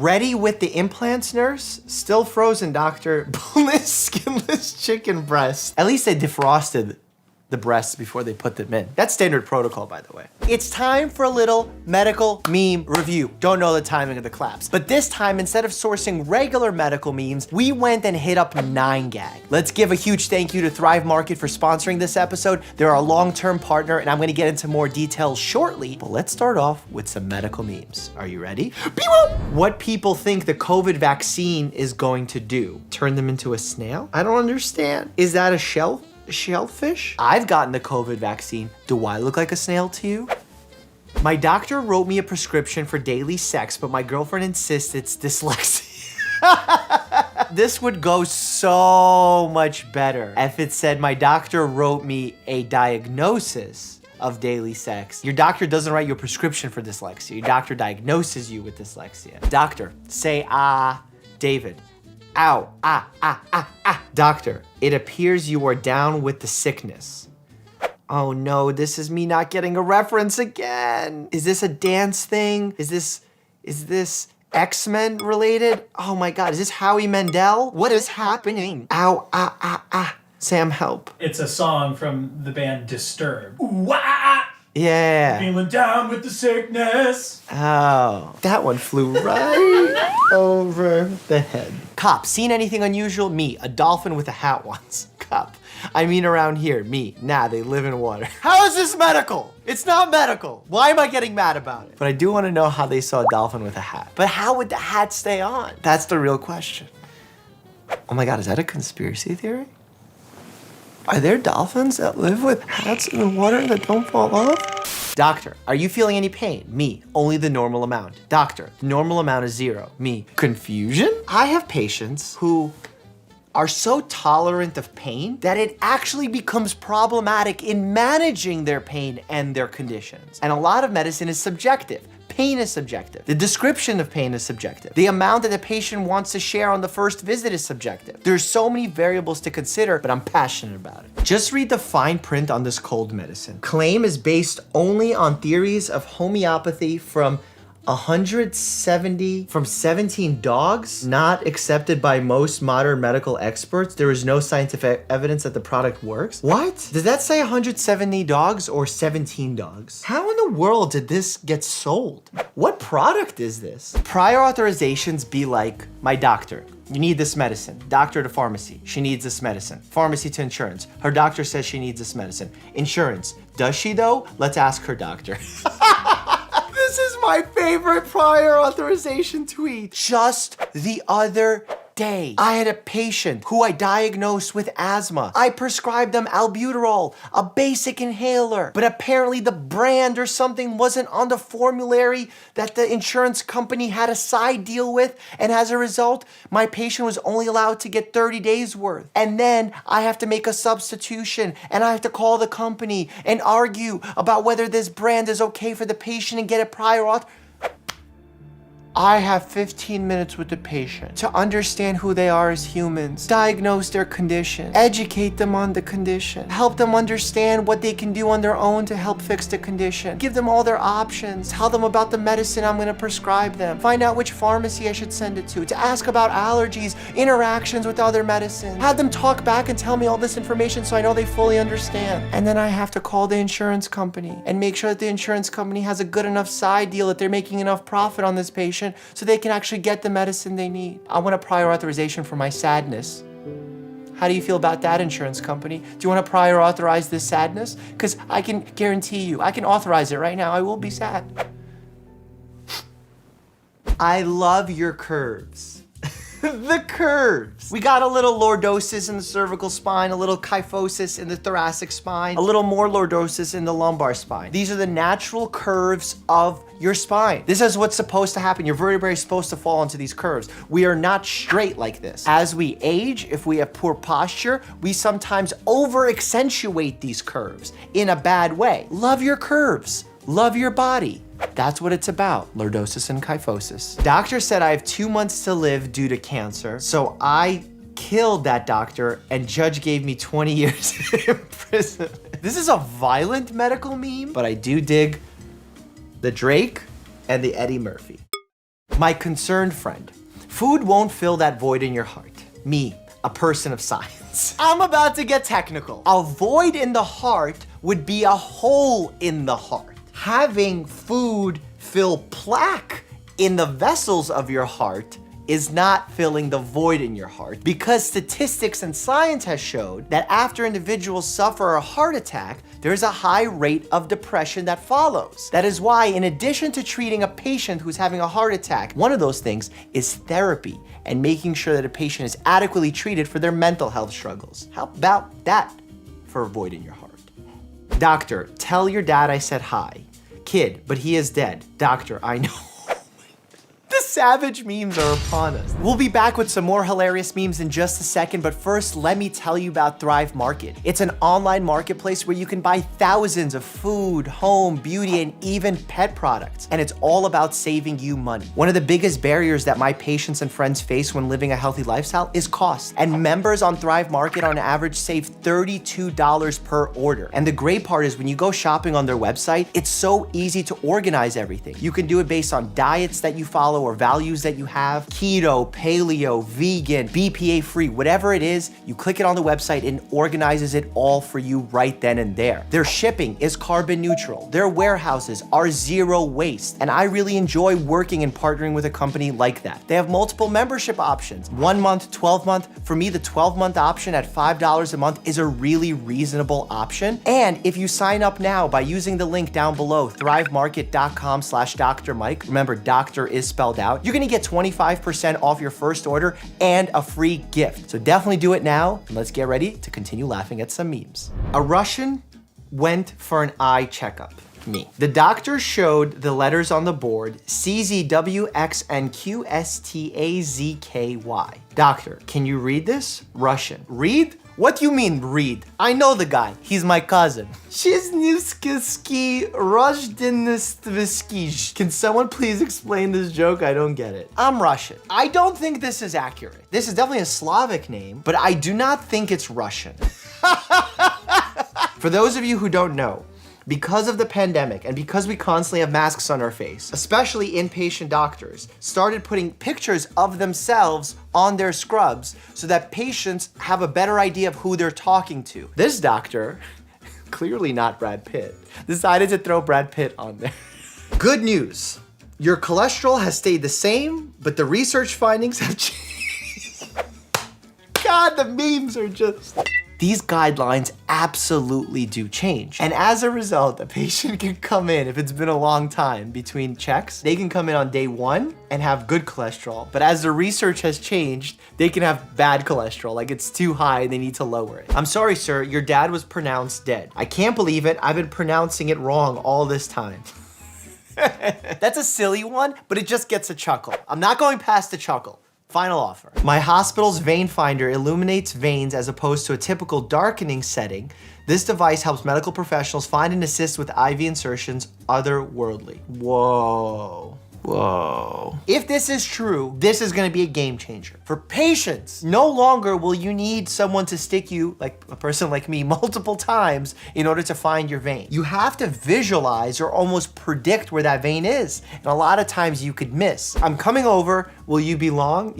Ready with the implants, nurse? Still frozen, doctor. Boneless, skinless chicken breast. At least they defrosted the breasts before they put them in. That's standard protocol, by the way. It's time for a little medical meme review. Don't know the timing of the claps. But this time, instead of sourcing regular medical memes, we went and hit up 9gag. Let's give a huge thank you to Thrive Market for sponsoring this episode. They're our long-term partner, and I'm gonna get into more details shortly. But let's start off with some medical memes. Are you ready? What people think the COVID vaccine is going to do? Turn them into a snail? I don't understand. Is that a shellfish? I've gotten the COVID vaccine. Do I look like a snail to you? My doctor wrote me a prescription for daily sex, but my girlfriend insists it's dyslexia. This would go so much better if it said my doctor wrote me a diagnosis of daily sex. Your doctor doesn't write you a prescription for dyslexia. Your doctor diagnoses you with dyslexia. Doctor, say David. Ow, Doctor, it appears you are down with the sickness. Oh no, this is me not getting a reference again. Is this a dance thing? Is this X-Men related? Oh my God, is this Howie Mandel? What is happening? Ow, Sam, help. It's a song from the band Disturbed. Ooh, Yeah. Feeling down with the sickness. Oh, that one flew right over the head. Cop, seen anything unusual? Me, a dolphin with a hat once. Cop, I mean around here. Me, nah, they live in water. How is this medical? It's not medical. Why am I getting mad about it? But I do want to know how they saw a dolphin with a hat. But how would the hat stay on? That's the real question. Oh my God, is that a conspiracy theory? Are there dolphins that live with hats in the water that don't fall off? Doctor, are you feeling any pain? Me, only the normal amount. Doctor, the normal amount is 0. Me, confusion? I have patients who are so tolerant of pain that it actually becomes problematic in managing their pain and their conditions. And a lot of medicine is subjective. Pain is subjective. The description of pain is subjective. The amount that the patient wants to share on the first visit is subjective. There's so many variables to consider, but I'm passionate about it. Just read the fine print on this cold medicine. Claim is based only on theories of homeopathy from 17 dogs, not accepted by most modern medical experts. There is no scientific evidence that the product works. What? Does that say 170 dogs or 17 dogs? How in the world did this get sold? What product is this? Prior authorizations be like, my doctor, you need this medicine. Doctor to pharmacy, she needs this medicine. Pharmacy to insurance, her doctor says she needs this medicine. Insurance, does she though? Let's ask her doctor. This is my favorite prior authorization tweet. Just the other day, I had a patient who I diagnosed with asthma. I prescribed them albuterol, a basic inhaler, but apparently the brand or something wasn't on the formulary that the insurance company had a side deal with, and as a result, my patient was only allowed to get 30 days worth. And then I have to make a substitution, and I have to call the company and argue about whether this brand is okay for the patient and get a prior auth. I have 15 minutes with the patient to understand who they are as humans, diagnose their condition, educate them on the condition, help them understand what they can do on their own to help fix the condition, give them all their options, tell them about the medicine I'm gonna prescribe them, find out which pharmacy I should send it to ask about allergies, interactions with other medicines, have them talk back and tell me all this information so I know they fully understand. And then I have to call the insurance company and make sure that the insurance company has a good enough side deal that they're making enough profit on this patient so they can actually get the medicine they need. I want a prior authorization for my sadness. How do you feel about that, insurance company? Do you want to prior authorize this sadness? Because I can guarantee you, I can authorize it right now. I will be sad. I love your curves. The curves. We got a little lordosis in the cervical spine, a little kyphosis in the thoracic spine, a little more lordosis in the lumbar spine. These are the natural curves of your spine. This is what's supposed to happen. Your vertebrae is supposed to fall into these curves. We are not straight like this. As we age, if we have poor posture, we sometimes over-accentuate these curves in a bad way. Love your curves. Love your body. That's what it's about, lordosis and kyphosis. Doctor said I have 2 months to live due to cancer, so I killed that doctor and judge gave me 20 years in prison. This is a violent medical meme, but I do dig the Drake and the Eddie Murphy. My concerned friend, food won't fill that void in your heart. Me, a person of science. I'm about to get technical. A void in the heart would be a hole in the heart. Having food fill plaque in the vessels of your heart is not filling the void in your heart, because statistics and science has showed that after individuals suffer a heart attack, there's a high rate of depression that follows. That is why, in addition to treating a patient who's having a heart attack, one of those things is therapy and making sure that a patient is adequately treated for their mental health struggles. How about that for a void in your heart? Doctor, tell your dad I said hi. Kid, but he is dead. Doctor, I know. The savage memes are upon us. We'll be back with some more hilarious memes in just a second, but first, let me tell you about Thrive Market. It's an online marketplace where you can buy thousands of food, home, beauty, and even pet products. And it's all about saving you money. One of the biggest barriers that my patients and friends face when living a healthy lifestyle is cost. And members on Thrive Market on average save $32 per order. And the great part is when you go shopping on their website, it's so easy to organize everything. You can do it based on diets that you follow or values that you have, keto, paleo, vegan, BPA free, whatever it is, you click it on the website and organizes it all for you right then and there. Their shipping is carbon neutral. Their warehouses are zero waste. And I really enjoy working and partnering with a company like that. They have multiple membership options, 1 month, 12 month. For me, the 12-month option at $5 a month is a really reasonable option. And if you sign up now by using the link down below, thrivemarket.com/Dr. Mike, remember, doctor is spelled out, you're gonna get 25% off your first order and a free gift. So definitely do it now, and let's get ready to continue laughing at some memes. A Russian went for an eye checkup. Me. The doctor showed the letters on the board, CZWX and QSTAZKY. Doctor, can you read this? Russian. Read? What do you mean, read? I know the guy. He's my cousin. Shiznivsky Rojdenistvsky. Can someone please explain this joke? I don't get it. I'm Russian. I don't think this is accurate. This is definitely a Slavic name, but I do not think it's Russian. For those of you who don't know, because of the pandemic and because we constantly have masks on our face, especially inpatient doctors started putting pictures of themselves on their scrubs so that patients have a better idea of who they're talking to. This doctor, clearly not Brad Pitt, decided to throw Brad Pitt on there. Good news. Your cholesterol has stayed the same, but the research findings have changed. God, the memes are just... These guidelines absolutely do change. And as a result, a patient can come in, if it's been a long time between checks, they can come in on day 1 and have good cholesterol. But as the research has changed, they can have bad cholesterol, like it's too high and they need to lower it. I'm sorry, sir, your dad was pronounced dead. I can't believe it. I've been pronouncing it wrong all this time. That's a silly one, but it just gets a chuckle. I'm not going past the chuckle. Final offer. My hospital's vein finder illuminates veins as opposed to a typical darkening setting. This device helps medical professionals find and assist with IV insertions otherworldly. Whoa. Whoa. If this is true, this is gonna be a game changer. For patients, no longer will you need someone to stick you, like a person like me, multiple times in order to find your vein. You have to visualize or almost predict where that vein is. And a lot of times you could miss. I'm coming over, will you be long?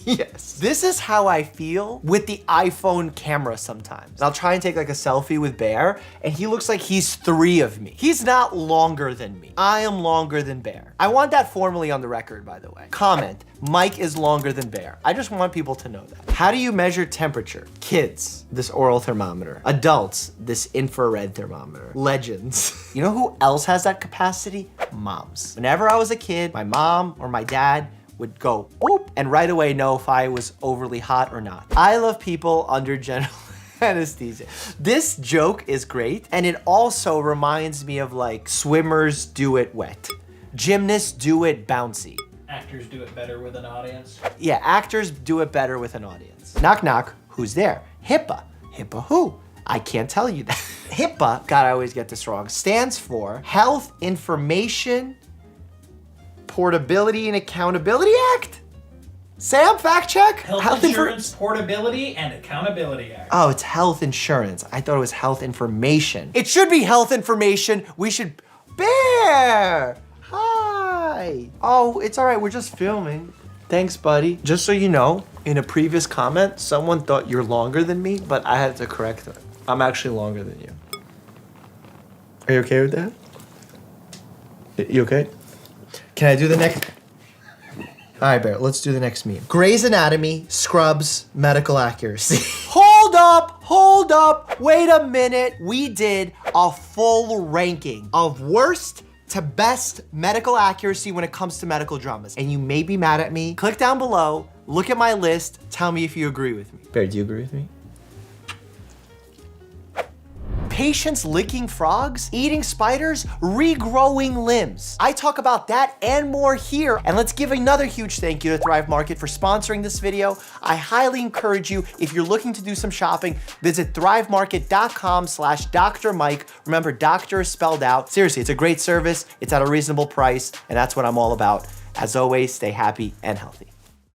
Yes. This is how I feel with the iPhone camera sometimes. I'll try and take like a selfie with Bear, and he looks like he's 3 of me. He's not longer than me. I am longer than Bear. I want that formally on the record, by the way. Comment, Mike is longer than Bear. I just want people to know that. How do you measure temperature? Kids, this oral thermometer. Adults, this infrared thermometer. Legends. You know who else has that capacity? Moms. Whenever I was a kid, my mom or my dad would go boop and right away know if I was overly hot or not. I love people under general anesthesia. This joke is great, and it also reminds me of like swimmers do it wet. Gymnasts do it bouncy. Actors do it better with an audience. Yeah, actors do it better with an audience. Knock, knock, who's there? HIPAA. HIPAA who? I can't tell you that. HIPAA, God, I always get this wrong, stands for Health Information Portability and Accountability Act? Sam, fact check? Health Insurance Portability and Accountability Act. Oh, it's health insurance. I thought it was health information. It should be health information. We should... Bear! Hi! Hi. Oh, it's all right. We're just filming. Thanks, buddy. Just so you know, in a previous comment, someone thought you're longer than me, but I had to correct them. I'm actually longer than you. Are you okay with that? You okay? Can I do the next? All right, Barrett, let's do the next meme. Grey's Anatomy, Scrubs, medical accuracy. Hold up, wait a minute. We did a full ranking of worst to best medical accuracy when it comes to medical dramas. And you may be mad at me. Click down below, look at my list, tell me if you agree with me. Barrett, do you agree with me? Patients licking frogs, eating spiders, regrowing limbs. I talk about that and more here. And let's give another huge thank you to Thrive Market for sponsoring this video. I highly encourage you, if you're looking to do some shopping, visit thrivemarket.com/Dr. Mike. Remember, doctor is spelled out. Seriously, it's a great service. It's at a reasonable price. And that's what I'm all about. As always, stay happy and healthy.